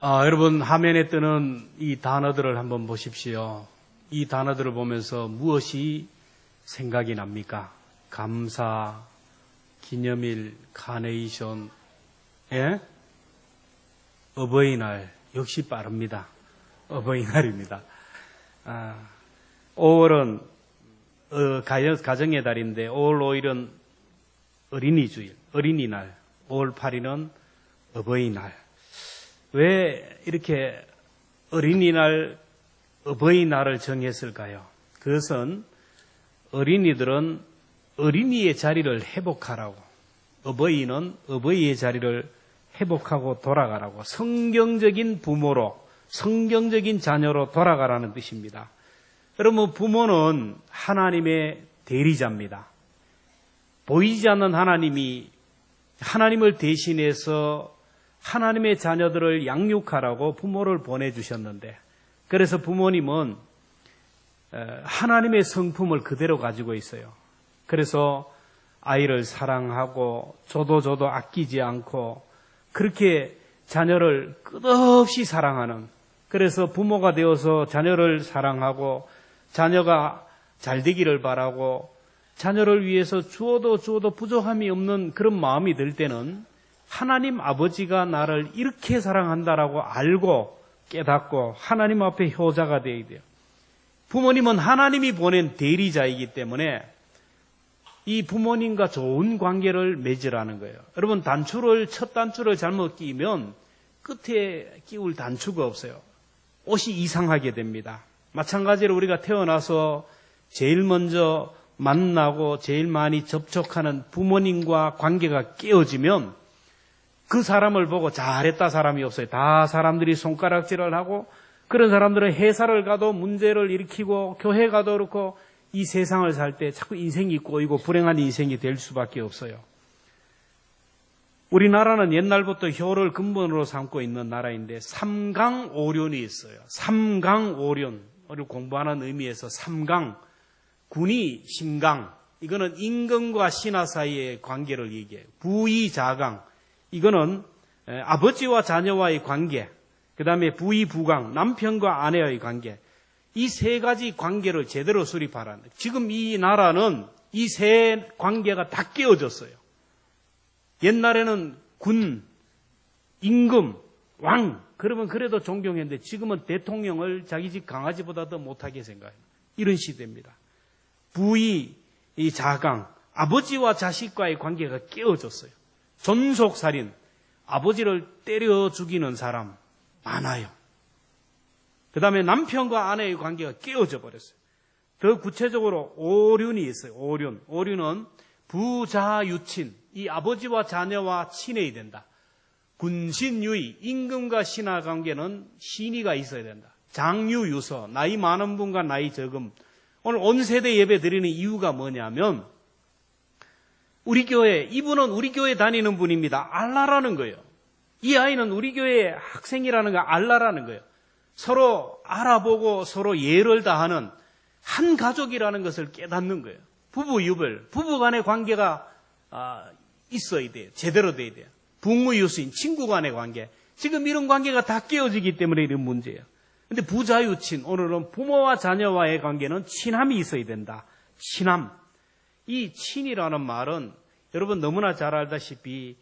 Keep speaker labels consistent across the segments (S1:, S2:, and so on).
S1: 여러분 화면에 뜨는 이 단어들을 한번 보십시오. 이 단어들을 보면서 무엇이 생각이 납니까? 감사, 기념일, 카네이션, 어버이날, 역시 빠릅니다. 어버이날입니다. 5월은 가정의 달인데 5월 5일은 어린이주일, 어린이날, 5월 8일은 어버이날. 왜 이렇게 어린이날, 어버이날을 정했을까요? 그것은 어린이들은 어린이의 자리를 회복하라고, 어버이는 어버이의 자리를 회복하고 돌아가라고, 성경적인 부모로, 성경적인 자녀로 돌아가라는 뜻입니다. 여러분, 부모는 하나님의 대리자입니다. 보이지 않는 하나님이 하나님을 대신해서 하나님의 자녀들을 양육하라고 부모를 보내주셨는데, 그래서 부모님은 하나님의 성품을 그대로 가지고 있어요. 그래서 아이를 사랑하고 줘도 아끼지 않고 그렇게 자녀를 끝없이 사랑하는, 그래서 부모가 되어서 자녀를 사랑하고 자녀가 잘 되기를 바라고 자녀를 위해서 주어도 부족함이 없는 그런 마음이 들 때는 하나님 아버지가 나를 이렇게 사랑한다라고 알고 깨닫고 하나님 앞에 효자가 되어야 돼요. 부모님은 하나님이 보낸 대리자이기 때문에 이 부모님과 좋은 관계를 맺으라는 거예요. 여러분, 첫 단추를 잘못 끼면 끝에 끼울 단추가 없어요. 옷이 이상하게 됩니다. 마찬가지로 우리가 태어나서 제일 먼저 만나고 제일 많이 접촉하는 부모님과 관계가 깨어지면 그 사람을 보고 잘했다 사람이 없어요. 다 사람들이 손가락질을 하고, 그런 사람들은 회사를 가도 문제를 일으키고 교회 가도 그렇고 이 세상을 살 때 자꾸 인생이 꼬이고 불행한 인생이 될 수밖에 없어요. 우리나라는 옛날부터 효를 근본으로 삼고 있는 나라인데 삼강오륜이 있어요. 삼강오륜, 우리 공부하는 의미에서 삼강, 군이 신강, 이거는 임금과 신하 사이의 관계를 얘기해요. 부의자강, 이거는 아버지와 자녀와의 관계, 그 다음에 부의부강, 남편과 아내와의 관계, 이 세 가지 관계를 제대로 수립하라는 거예요. 지금 이 나라는 이 세 관계가 다 깨어졌어요. 옛날에는 군, 임금, 왕, 그러면 그래도 존경했는데 지금은 대통령을 자기 집 강아지보다 더 못하게 생각해요. 이런 시대입니다. 부의, 이 자강, 아버지와 자식과의 관계가 깨어졌어요. 존속살인, 아버지를 때려 죽이는 사람 많아요. 그 다음에 남편과 아내의 관계가 깨어져 버렸어요. 더 구체적으로 오륜이 있어요. 오륜은 부자유친, 이 아버지와 자녀와 친해야 된다. 군신유의, 임금과 신하 관계는 신의가 있어야 된다. 장유유서, 나이 많은 분과 나이 적음. 오늘 온 세대 예배 드리는 이유가 뭐냐면 우리 교회, 이분은 우리 교회 다니는 분입니다. 알라라는 거예요. 이 아이는 우리 교회 학생이라는 거 알라라는 거예요. 서로 알아보고 서로 예를 다하는 한 가족이라는 것을 깨닫는 거예요. 부부유별, 부부간의 관계가 있어야 돼요. 제대로 돼야 돼요. 부모유수인, 친구 간의 관계. 지금 이런 관계가 다 깨어지기 때문에 이런 문제예요. 근데 부자유친, 오늘은 부모와 자녀와의 관계는 친함이 있어야 된다. 친함. 이 친이라는 말은 여러분 너무나 잘 알다시피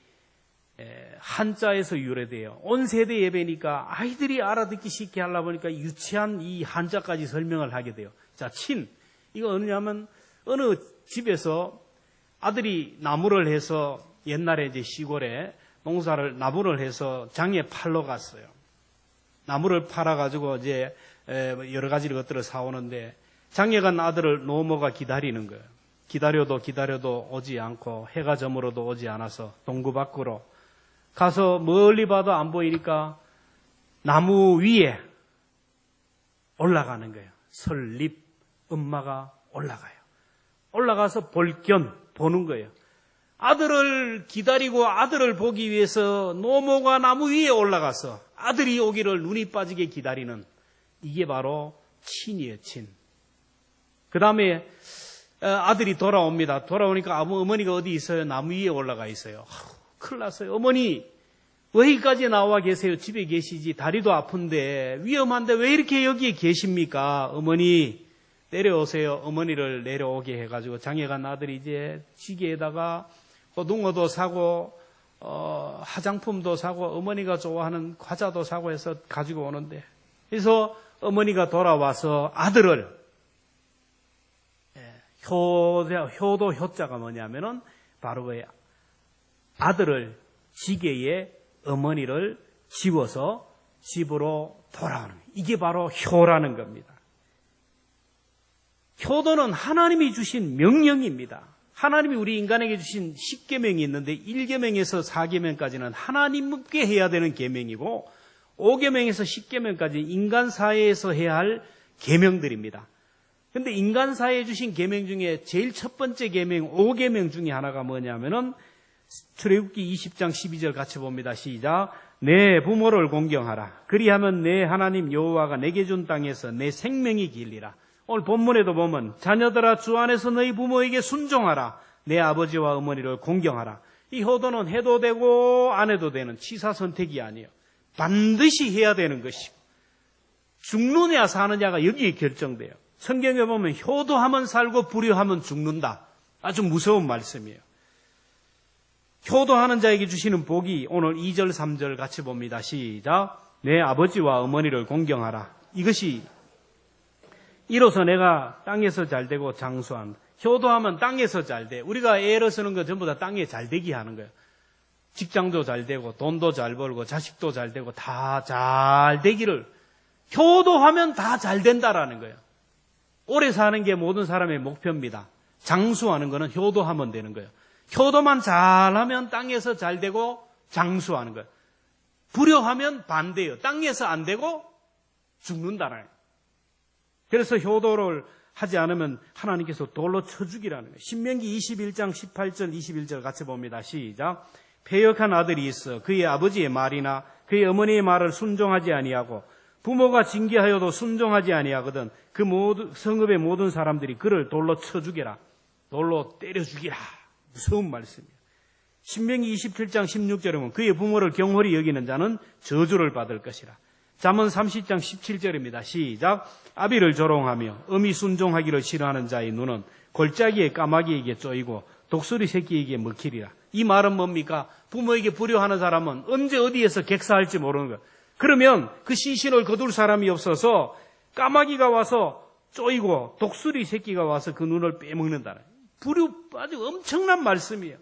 S1: 한자에서 유래돼요. 온 세대 예배니까 아이들이 알아듣기 쉽게 하려고 보니까 유치한 이 한자까지 설명을 하게 돼요. 자, 친. 이거 어느냐면 어느 집에서 아들이 나무를 해서 옛날에 이제 시골에 농사를 나무를 해서 장에 팔러 갔어요. 나무를 팔아가지고 이제 여러 가지 것들을 사오는데 장에 간 아들을 노모가 기다리는 거예요. 기다려도 오지 않고 해가 저물어도 오지 않아서 동구 밖으로 가서 멀리 봐도 안 보이니까 나무 위에 올라가는 거예요. 설립, 엄마가 올라가요. 올라가서 볼견 보는 거예요. 아들을 기다리고 아들을 보기 위해서 노모가 나무 위에 올라가서 아들이 오기를 눈이 빠지게 기다리는, 이게 바로 친이에요, 친. 그 다음에 아들이 돌아옵니다. 돌아오니까 어머니가 어디 있어요? 나무 위에 올라가 있어요. 큰일 났어요. 어머니, 왜 여기까지 나와 계세요? 집에 계시지. 다리도 아픈데 위험한데 왜 이렇게 여기에 계십니까? 어머니 내려오세요. 어머니를 내려오게 해가지고 장애간 아들이 이제 지게에다가 농어도 사고 화장품도 사고 어머니가 좋아하는 과자도 사고 해서 가지고 오는데, 그래서 어머니가 돌아와서 아들을, 효도 효자가 뭐냐면은 바로 그 아들을 지게에 어머니를 지워서 집으로 돌아오는 거예요. 이게 바로 효라는 겁니다. 효도는 하나님이 주신 명령입니다. 하나님이 우리 인간에게 주신 10계명이 있는데 1계명에서 4계명까지는 하나님께 해야 되는 계명이고 5계명에서 10계명까지 인간 사회에서 해야 할 계명들입니다. 그런데 인간 사회에 주신 계명 중에 제일 첫 번째 계명 5계명 중에 하나가 뭐냐면은 출애굽기 20장 12절 같이 봅니다. 시작. 내 부모를 공경하라. 그리하면 내 하나님 여호와가 내게 준 땅에서 내 생명이 길리라. 오늘 본문에도 보면 자녀들아 주 안에서 너희 부모에게 순종하라. 내 아버지와 어머니를 공경하라. 이 효도는 해도 되고 안 해도 되는 취사 선택이 아니에요. 반드시 해야 되는 것이고 죽느냐 사느냐가 여기에 결정돼요. 성경에 보면 효도하면 살고 불효하면 죽는다. 아주 무서운 말씀이에요. 효도하는 자에게 주시는 복이 오늘 2절 3절 같이 봅니다. 시작. 내 아버지와 어머니를 공경하라. 이것이 이로써 내가 땅에서 잘되고 장수한다. 효도하면 땅에서 잘돼. 우리가 애를 쓰는 거 전부 다 땅에 잘되게 하는 거예요. 직장도 잘되고 돈도 잘 벌고 자식도 잘되고 다 잘되기를 효도하면 다 잘된다라는 거예요. 오래 사는 게 모든 사람의 목표입니다. 장수하는 거는 효도하면 되는 거예요. 효도만 잘하면 땅에서 잘되고 장수하는 거예요. 불효하면 반대예요. 땅에서 안 되고 죽는다는 거예요. 그래서 효도를 하지 않으면 하나님께서 돌로 쳐 죽이라는 거예요. 신명기 21장 18절 21절 같이 봅니다. 시작. 패역한 아들이 있어 그의 아버지의 말이나 그의 어머니의 말을 순종하지 아니하고 부모가 징계하여도 순종하지 아니하거든 그 모든 성읍의 모든 사람들이 그를 돌로 쳐 죽이라. 돌로 때려 죽이라. 무서운 말씀이에요. 신명기 27장 16절에 보면 그의 부모를 경홀히 여기는 자는 저주를 받을 것이라. 잠언 30장 17절입니다. 시작. 아비를 조롱하며 엄히 순종하기를 싫어하는 자의 눈은 골짜기의 까마귀에게 쪼이고 독수리 새끼에게 먹히리라. 이 말은 뭡니까? 부모에게 불효하는 사람은 언제 어디에서 객사할지 모르는 거예요. 그러면 그 시신을 거둘 사람이 없어서 까마귀가 와서 쪼이고 독수리 새끼가 와서 그 눈을 빼먹는다. 불효 아주 엄청난 말씀이에요.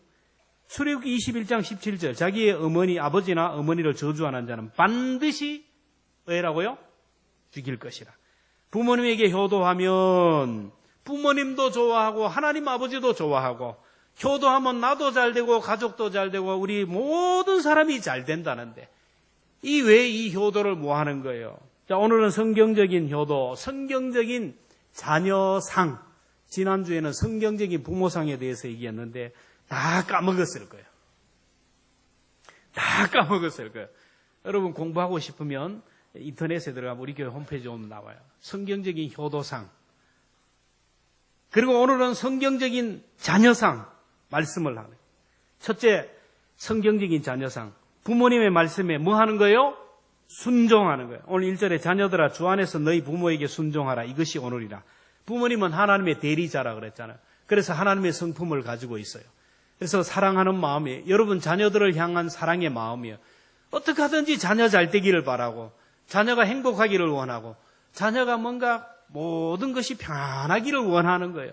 S1: 출애굽기 21장 17절 자기의 어머니 아버지나 어머니를 저주하는 자는 반드시 왜라고요? 죽일 것이라. 부모님에게 효도하면 부모님도 좋아하고 하나님 아버지도 좋아하고 효도하면 나도 잘되고 가족도 잘되고 우리 모든 사람이 잘 된다는데 이 왜 이 효도를 뭐 하는 거예요? 자, 오늘은 성경적인 효도, 성경적인 자녀상, 지난주에는 성경적인 부모상에 대해서 얘기했는데 다 까먹었을 거예요. 다 까먹었을 거예요. 여러분 공부하고 싶으면 인터넷에 들어가면 우리 교회 홈페이지에 오면 나와요. 성경적인 효도상. 그리고 오늘은 성경적인 자녀상 말씀을 하는 거예요. 첫째, 성경적인 자녀상. 부모님의 말씀에 뭐 하는 거예요? 순종하는 거예요. 오늘 1절에 자녀들아 주 안에서 너희 부모에게 순종하라. 이것이 오늘이라. 부모님은 하나님의 대리자라 그랬잖아요. 그래서 하나님의 성품을 가지고 있어요. 그래서 사랑하는 마음이 여러분 자녀들을 향한 사랑의 마음이에요. 어떻게 하든지 자녀 잘 되기를 바라고 자녀가 행복하기를 원하고 자녀가 뭔가 모든 것이 편하기를 원하는 거예요.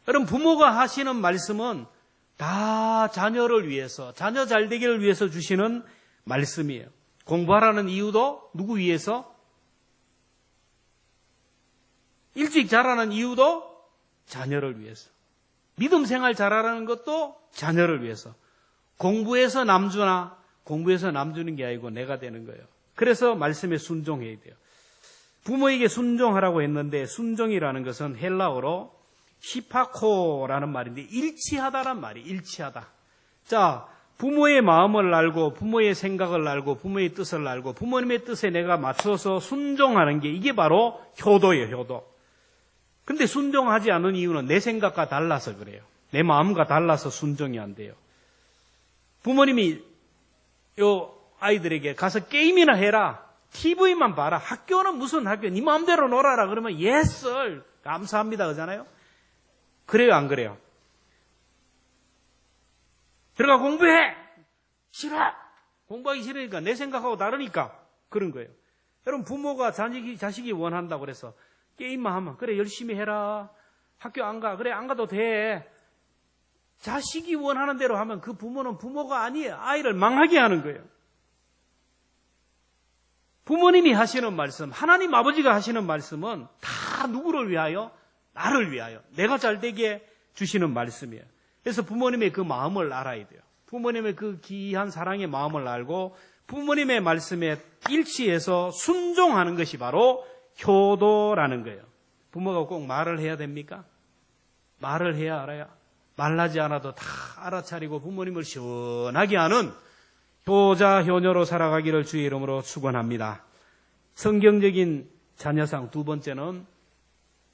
S1: 여러분 부모가 하시는 말씀은 다 자녀를 위해서 자녀 잘 되기를 위해서 주시는 말씀이에요. 공부하라는 이유도 누구 위해서? 일찍 자라는 이유도 자녀를 위해서. 믿음 생활 잘하라는 것도 자녀를 위해서. 공부해서 남주나 공부해서 남주는 게 아니고 내가 되는 거예요. 그래서 말씀에 순종해야 돼요. 부모에게 순종하라고 했는데 순종이라는 것은 헬라어로 히파코라는 말인데 일치하다란 말이 일치하다. 자, 부모의 마음을 알고 부모의 생각을 알고 부모의 뜻을 알고 부모님의 뜻에 내가 맞춰서 순종하는 게 이게 바로 효도예요. 효도. 근데 순종하지 않는 이유는 내 생각과 달라서 그래요. 내 마음과 달라서 순종이 안 돼요. 부모님이 아이들에게 가서 게임이나 해라. TV만 봐라. 학교는 무슨 학교? 네 마음대로 놀아라. 그러면 yes, sir. 감사합니다. 그러잖아요. 그래요, 안 그래요? 들어가 공부해. 싫어. 공부하기 싫으니까 내 생각하고 다르니까 그런 거예요. 여러분 부모가 자식이 원한다고 그래서 게임만 하면 그래 열심히 해라. 학교 안 가. 그래 안 가도 돼. 자식이 원하는 대로 하면 그 부모는 부모가 아니에요. 아이를 망하게 하는 거예요. 부모님이 하시는 말씀, 하나님 아버지가 하시는 말씀은 다 누구를 위하여? 나를 위하여. 내가 잘되게 주시는 말씀이에요. 그래서 부모님의 그 마음을 알아야 돼요. 부모님의 그 귀한 사랑의 마음을 알고 부모님의 말씀에 일치해서 순종하는 것이 바로 효도라는 거예요. 부모가 꼭 말을 해야 됩니까? 말을 해야 알아야. 말하지 않아도 다 알아차리고 부모님을 시원하게 하는 효자 효녀로 살아가기를 주의 이름으로 축원합니다. 성경적인 자녀상 두 번째는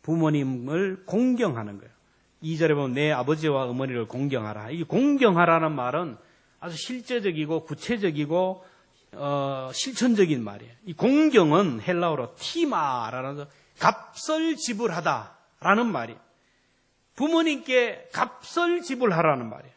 S1: 부모님을 공경하는 거예요. 2절에 보면 내 아버지와 어머니를 공경하라. 이 공경하라는 말은 아주 실제적이고 구체적이고 실천적인 말이에요. 이 공경은 헬라어로 티마라는 값을 지불하다라는 말이에요. 부모님께 값을 지불하라는 말이에요.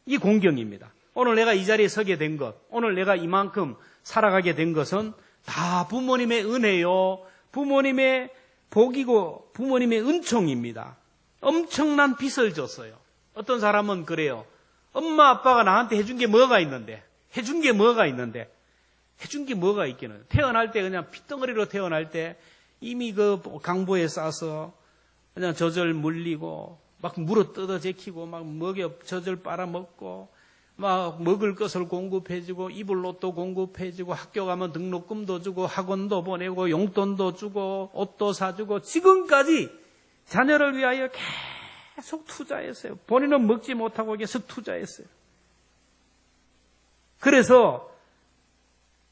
S1: 이 공경입니다. 오늘 내가 이 자리에 서게 된 것, 오늘 내가 이만큼 살아가게 된 것은 다 부모님의 은혜요, 부모님의 복이고 부모님의 은총입니다. 엄청난 빚을 줬어요. 어떤 사람은 그래요. 엄마 아빠가 나한테 해준 게 뭐가 있는데, 해준 게 뭐가 있기는. 태어날 때 그냥 핏덩어리로 태어날 때 이미 그 강보에 싸서 그냥 젖을 물리고 막 물어 뜯어 제키고 막 먹여 젖을 빨아먹고 막 먹을 것을 공급해주고 입을 옷도 공급해주고 학교 가면 등록금도 주고 학원도 보내고 용돈도 주고 옷도 사주고 지금까지 자녀를 위하여 계속 투자했어요. 본인은 먹지 못하고 계속 투자했어요. 그래서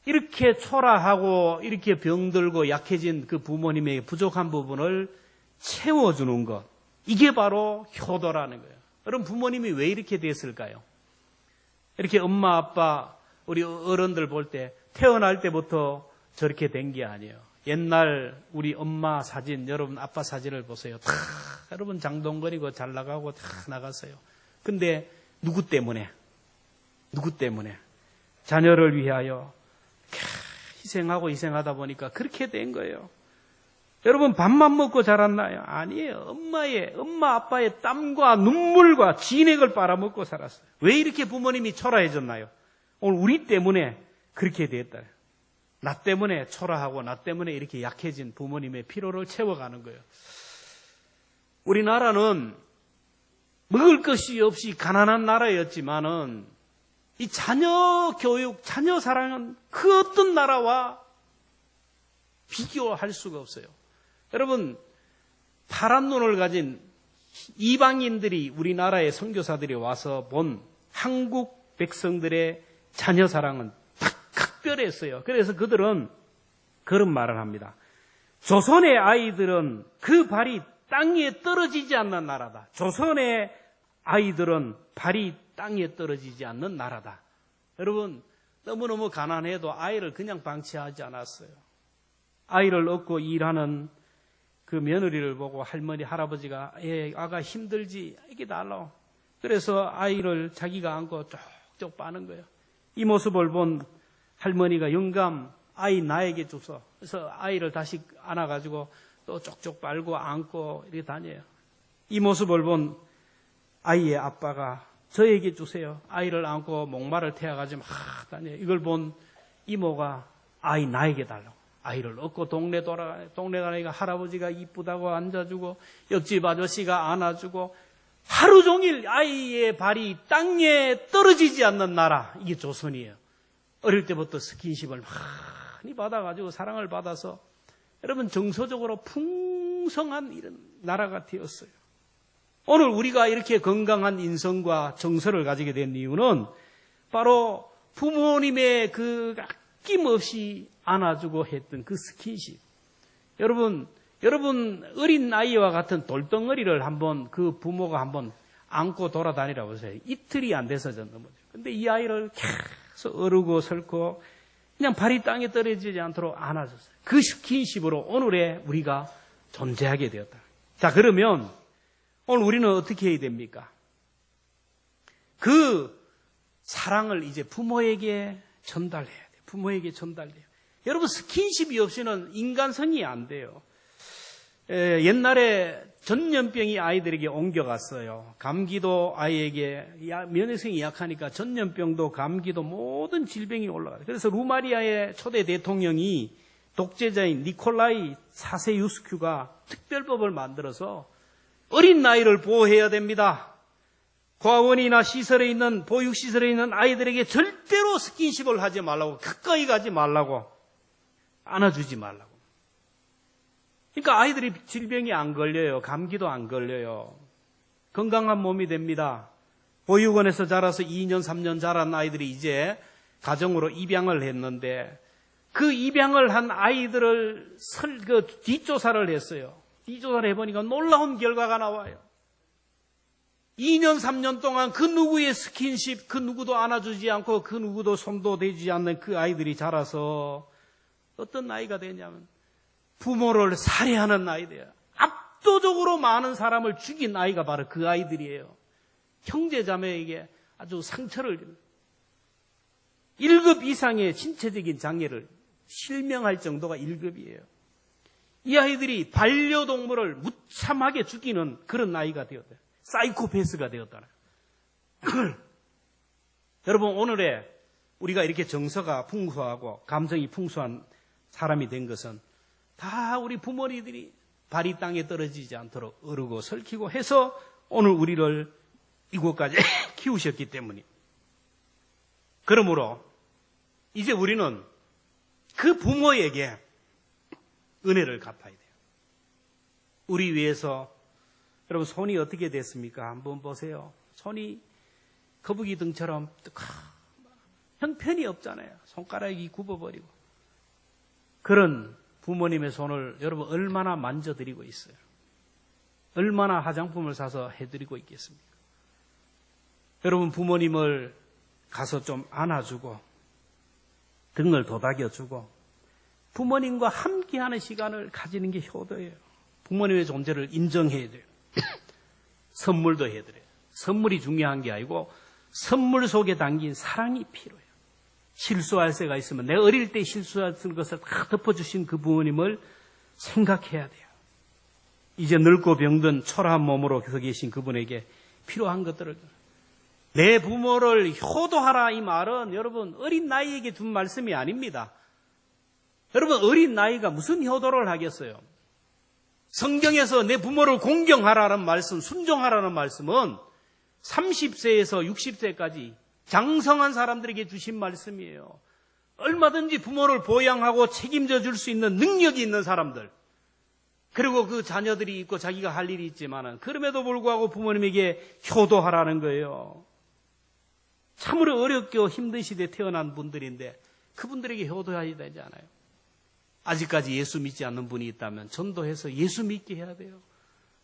S1: 이렇게 초라하고 이렇게 병들고 약해진 그 부모님의 부족한 부분을 채워주는 것, 이게 바로 효도라는 거예요. 여러분 부모님이 왜 이렇게 됐을까요? 이렇게 엄마 아빠 우리 어른들 볼 때 태어날 때부터 저렇게 된 게 아니에요. 옛날 우리 엄마 사진, 여러분 아빠 사진을 보세요. 다 여러분 장동건이고 잘 나가고 다 나갔어요. 근데 누구 때문에? 자녀를 위하여 희생하고 희생하다 보니까 그렇게 된 거예요. 여러분 밥만 먹고 자랐나요? 아니에요. 엄마 아빠의 땀과 눈물과 진액을 빨아먹고 살았어요. 왜 이렇게 부모님이 초라해졌나요? 오늘 우리 때문에 그렇게 됐다. 나 때문에 초라하고 나 때문에 이렇게 약해진 부모님의 피로를 채워가는 거예요. 우리나라는 먹을 것이 없이 가난한 나라였지만은 이 자녀 교육, 자녀 사랑은 그 어떤 나라와 비교할 수가 없어요. 여러분, 파란 눈을 가진 이방인들이 우리나라의 선교사들이 와서 본 한국 백성들의 자녀 사랑은 딱 각별했어요. 그래서 그들은 그런 말을 합니다. 조선의 아이들은 그 발이 땅에 떨어지지 않는 나라다. 조선의 아이들은 발이 땅에 떨어지지 않는 나라다. 여러분, 너무너무 가난해도 아이를 그냥 방치하지 않았어요. 아이를 얻고 일하는 그 며느리를 보고 할머니, 할아버지가 아가 힘들지? 이게 달라. 그래서 아이를 자기가 안고 쪽쪽 빠는 거예요. 이 모습을 본 할머니가 영감, 아이 나에게 주소. 그래서 아이를 다시 안아가지고 또 쪽쪽 빨고 안고 이렇게 다녀요. 이 모습을 본 아이의 아빠가 저에게 주세요. 아이를 안고 목마를 태워가지고 막 다녀요. 이걸 본 이모가 아이 나에게 달라고. 아이를 얻고 동네 가니까 할아버지가 이쁘다고 앉아주고 옆집 아저씨가 안아주고 하루 종일 아이의 발이 땅에 떨어지지 않는 나라, 이게 조선이에요. 어릴 때부터 스킨십을 많이 받아가지고 사랑을 받아서 여러분 정서적으로 풍성한 이런 나라가 되었어요. 오늘 우리가 이렇게 건강한 인성과 정서를 가지게 된 이유는 바로 부모님의 그 아낌없이 안아주고 했던 그 스킨십. 여러분 어린 아이와 같은 돌덩어리를 한번 그 부모가 한번 안고 돌아다니라고 하세요. 이틀이 안 돼서 졌는 거죠. 근데 이 아이를 계속 어르고 설고 그냥 발이 땅에 떨어지지 않도록 안아줬어요. 그 스킨십으로 오늘의 우리가 존재하게 되었다. 자, 그러면 오늘 우리는 어떻게 해야 됩니까? 그 사랑을 이제 부모에게 전달해야 돼요. 부모에게 전달돼요. 여러분, 스킨십이 없이는 인간성이 안 돼요. 옛날에 전염병이 아이들에게 옮겨갔어요. 감기도 아이에게 면역성이 약하니까 전염병도 감기도 모든 질병이 올라가요. 그래서 루마리아의 초대 대통령이 독재자인 니콜라이 4세 유스큐가 특별법을 만들어서 어린 나이를 보호해야 됩니다. 고아원이나 시설에 있는 보육시설에 있는 아이들에게 절대로 스킨십을 하지 말라고, 가까이 가지 말라고, 안아주지 말라고. 그러니까 아이들이 질병이 안 걸려요. 감기도 안 걸려요. 건강한 몸이 됩니다. 보육원에서 자라서 2년, 3년 자란 아이들이 이제 가정으로 입양을 했는데 그 입양을 한 아이들을 뒷조사를 했어요. 뒷조사를 해보니까 놀라운 결과가 나와요. 2년, 3년 동안 그 누구의 스킨십, 그 누구도 안아주지 않고 그 누구도 손도 대지 않는 그 아이들이 자라서 어떤 나이가 되냐면 부모를 살해하는 아이들이에요. 압도적으로 많은 사람을 죽인 아이가 바로 그 아이들이에요. 형제자매에게 아주 상처를 줍니다. 1급 이상의 신체적인 장애를 실명할 정도가 1급이에요. 이 아이들이 반려동물을 무참하게 죽이는 그런 나이가 되었다. 사이코패스가 되었다는. 여러분, 오늘의 우리가 이렇게 정서가 풍부하고 감성이 풍수한 사람이 된 것은 다 우리 부모님들이 발이 땅에 떨어지지 않도록 어르고 설키고 해서 오늘 우리를 이곳까지 키우셨기 때문이에요. 그러므로 이제 우리는 그 부모에게 은혜를 갚아야 돼요. 우리 위해서 여러분 손이 어떻게 됐습니까? 한번 보세요. 손이 거북이 등처럼 형편이 없잖아요. 손가락이 굽어버리고. 그런 부모님의 손을 여러분 얼마나 만져드리고 있어요. 얼마나 화장품을 사서 해드리고 있겠습니까? 여러분 부모님을 가서 좀 안아주고 등을 도닥여주고 부모님과 함께하는 시간을 가지는 게 효도예요. 부모님의 존재를 인정해야 돼요. 선물도 해드려요. 선물이 중요한 게 아니고 선물 속에 담긴 사랑이 필요해요. 실수할 새가 있으면 내 어릴 때 실수했던 것을 다 덮어주신 그 부모님을 생각해야 돼요. 이제 늙고 병든 초라한 몸으로 서 계신 그분에게 필요한 것들을 내 부모를 효도하라 이 말은 여러분 어린 나이에게 둔 말씀이 아닙니다. 여러분 어린 나이가 무슨 효도를 하겠어요? 성경에서 내 부모를 공경하라는 말씀, 순종하라는 말씀은 30세에서 60세까지 장성한 사람들에게 주신 말씀이에요. 얼마든지 부모를 보양하고 책임져 줄 수 있는 능력이 있는 사람들, 그리고 그 자녀들이 있고 자기가 할 일이 있지만 그럼에도 불구하고 부모님에게 효도하라는 거예요. 참으로 어렵고 힘든 시대에 태어난 분들인데 그분들에게 효도해야 되지 않아요? 아직까지 예수 믿지 않는 분이 있다면 전도해서 예수 믿게 해야 돼요.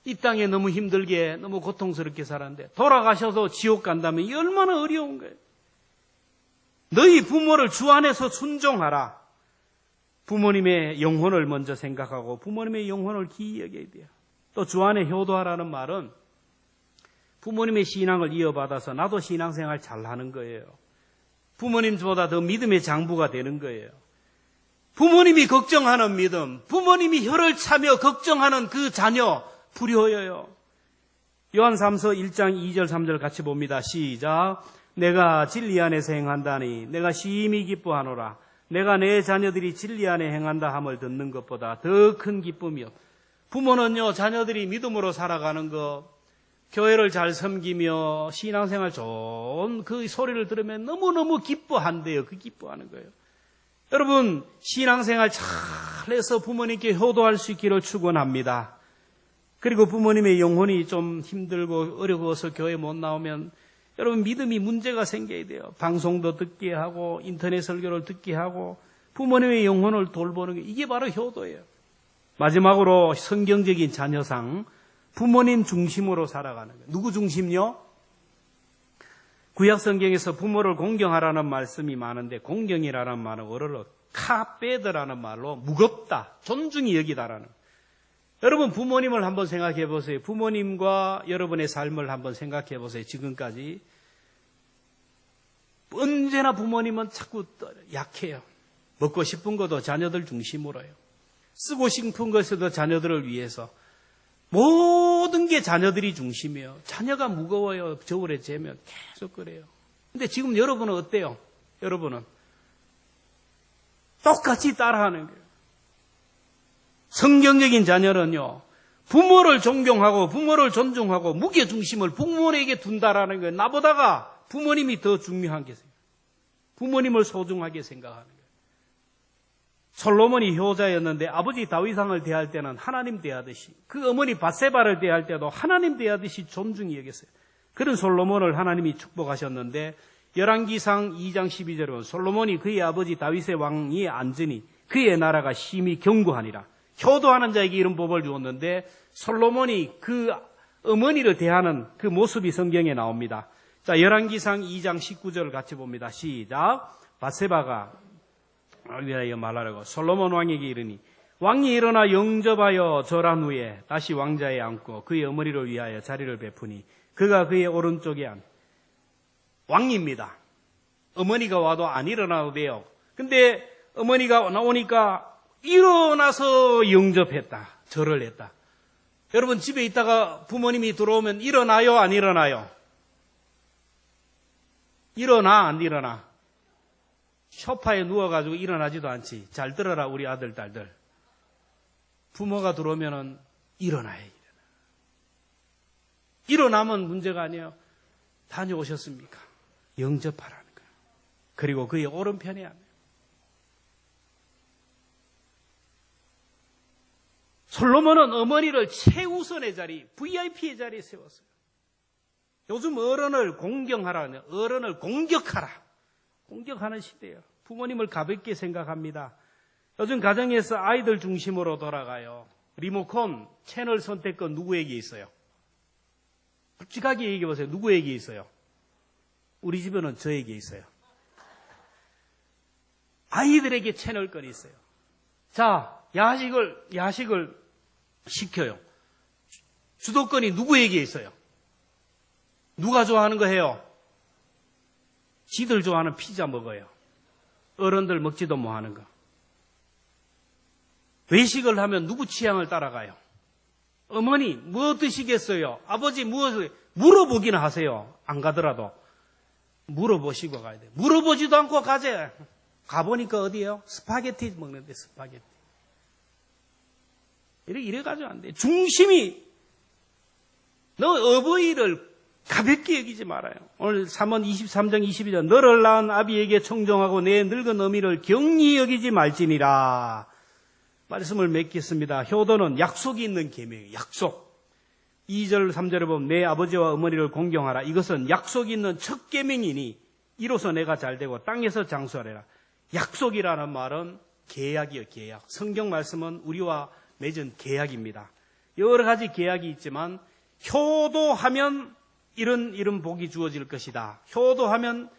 S1: 이 땅에 너무 힘들게 너무 고통스럽게 살았는데 돌아가셔서 지옥 간다면 이 얼마나 어려운 거예요. 너희 부모를 주 안에서 순종하라. 부모님의 영혼을 먼저 생각하고 부모님의 영혼을 기이 여겨야 돼요. 또 주 안에 효도하라는 말은 부모님의 신앙을 이어받아서 나도 신앙생활 잘하는 거예요. 부모님보다 더 믿음의 장부가 되는 거예요. 부모님이 걱정하는 믿음, 부모님이 혀를 차며 걱정하는 그 자녀 부려워요. 요한 3서 1장 2절 3절 같이 봅니다. 시작. 내가 진리 안에서 행한다니 내가 심히 기뻐하노라. 내가 내 자녀들이 진리 안에 행한다 함을 듣는 것보다 더 큰 기쁨이요. 부모는요 자녀들이 믿음으로 살아가는 것, 교회를 잘 섬기며 신앙생활 좋은 그 소리를 들으면 너무너무 기뻐한대요. 그 기뻐하는 거예요. 여러분 신앙생활 잘해서 부모님께 효도할 수 있기를 축원합니다. 그리고 부모님의 영혼이 좀 힘들고 어려워서 교회 못 나오면 여러분 믿음이 문제가 생겨야 돼요. 방송도 듣게 하고 인터넷 설교를 듣게 하고 부모님의 영혼을 돌보는 게 이게 바로 효도예요. 마지막으로 성경적인 자녀상 부모님 중심으로 살아가는 거예요. 누구 중심요? 구약 성경에서 부모를 공경하라는 말씀이 많은데 공경이라는 말은 원어로 카페드라는 말로 무겁다, 존중이 여기다라는. 여러분 부모님을 한번 생각해 보세요. 부모님과 여러분의 삶을 한번 생각해 보세요. 지금까지 언제나 부모님은 자꾸 약해요. 먹고 싶은 것도 자녀들 중심으로요. 쓰고 싶은 것에도 자녀들을 위해서. 모든 게 자녀들이 중심이에요. 자녀가 무거워요. 저울에 재면 계속 그래요. 근데 지금 여러분은 어때요? 여러분은 똑같이 따라하는 거예요. 성경적인 자녀는요, 부모를 존경하고 부모를 존중하고 무게중심을 부모에게 둔다라는 거예요. 나보다가 부모님이 더 중요한 게 생겨요. 부모님을 소중하게 생각하는 거예요. 솔로몬이 효자였는데 아버지 다윗왕을 대할 때는 하나님 대하듯이, 그 어머니 밧세바를 대할 때도 하나님 대하듯이 존중이 여겼어요. 그런 솔로몬을 하나님이 축복하셨는데 열왕기상 2장 12절에 보면 솔로몬이 그의 아버지 다윗의 왕위에 앉으니 그의 나라가 심히 견고하니라. 효도하는 자에게 이런 법을 주었는데 솔로몬이 그 어머니를 대하는 그 모습이 성경에 나옵니다. 자, 열왕기상 2장 19절을 같이 봅니다. 시작. 밧세바가 위하여 말하라고 솔로몬 왕에게 이르니 왕이 일어나 영접하여 절한 후에 다시 왕자에 앉고 그의 어머니를 위하여 자리를 베푸니 그가 그의 오른쪽에 앉. 왕입니다. 어머니가 와도 안 일어나도 돼요. 근데 어머니가 나오니까 일어나서 영접했다. 절을 했다. 여러분 집에 있다가 부모님이 들어오면 일어나요? 안 일어나요? 일어나? 안 일어나? 소파에 누워가지고 일어나지도 않지. 잘 들어라 우리 아들 딸들. 부모가 들어오면은 일어나야 일어나. 일어나면 문제가 아니에요. 다녀오셨습니까? 영접하라는 거예요. 그리고 그의 오른편에 앉아요. 솔로몬은 어머니를 최우선의 자리, VIP의 자리에 세웠어요. 요즘 어른을 공경하라, 어른을 공격하라. 공격하는 시대예요. 부모님을 가볍게 생각합니다. 요즘 가정에서 아이들 중심으로 돌아가요. 리모컨, 채널 선택권 누구에게 있어요? 솔직하게 얘기해 보세요. 누구에게 있어요? 우리 집에는 저에게 있어요. 아이들에게 채널권이 있어요. 자, 야식을 시켜요. 주도권이 누구에게 있어요? 누가 좋아하는 거 해요? 지들 좋아하는 피자 먹어요. 어른들 먹지도 못하는 거. 외식을 하면 누구 취향을 따라가요? 어머니 뭐 드시겠어요? 아버지 무엇을 물어보기는 하세요. 안 가더라도 물어보시고 가야 돼요. 물어보지도 않고 가재. 가보니까 어디예요? 스파게티 먹는데 스파게티. 이래가지고 안 돼. 중심이 너 어버이를 가볍게 여기지 말아요. 오늘 3원 23장 22절 너를 낳은 아비에게 청종하고 내 늙은 어미를 경히 여기지 말지니라. 말씀을 맺겠습니다. 효도는 약속이 있는 계명이에요. 약속. 2절 3절에 보면 내 아버지와 어머니를 공경하라. 이것은 약속이 있는 첫 계명이니 이로써 내가 잘되고 땅에서 장수하리라. 약속이라는 말은 계약이에요. 계약. 성경 말씀은 우리와 맺은 계약입니다. 여러 가지 계약이 있지만 효도하면 이런 복이 주어질 것이다. 효도하면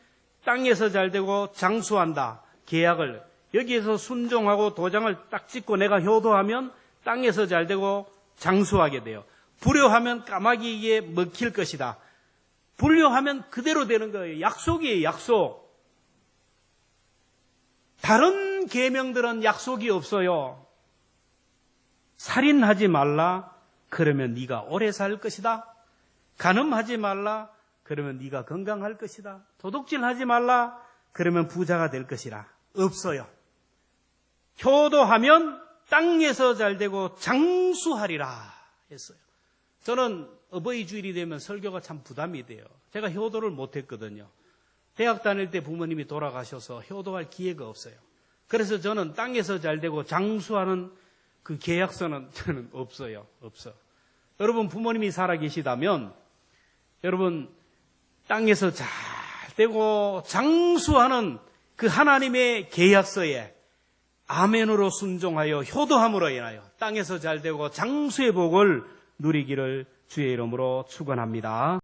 S1: 땅에서 잘되고 장수한다. 계약을 여기에서 순종하고 도장을 딱 찍고 내가 효도하면 땅에서 잘되고 장수하게 돼요. 불효하면 까마귀에 먹힐 것이다. 불효하면 그대로 되는 거예요. 약속이에요. 약속. 다른 계명들은 약속이 없어요. 살인하지 말라. 그러면 네가 오래 살 것이다. 간음하지 말라. 그러면 네가 건강할 것이다. 도둑질하지 말라. 그러면 부자가 될 것이라. 없어요. 효도하면 땅에서 잘되고 장수하리라 했어요. 저는 어버이 주일이 되면 설교가 참 부담이 돼요. 제가 효도를 못했거든요. 대학 다닐 때 부모님이 돌아가셔서 효도할 기회가 없어요. 그래서 저는 땅에서 잘되고 장수하는 그 계약서는 저는 없어요. 없어. 여러분 부모님이 살아계시다면 여러분 땅에서 잘되고 장수하는 그 하나님의 계약서에 아멘으로 순종하여 효도함으로 인하여 땅에서 잘되고 장수의 복을 누리기를 주의 이름으로 축원합니다.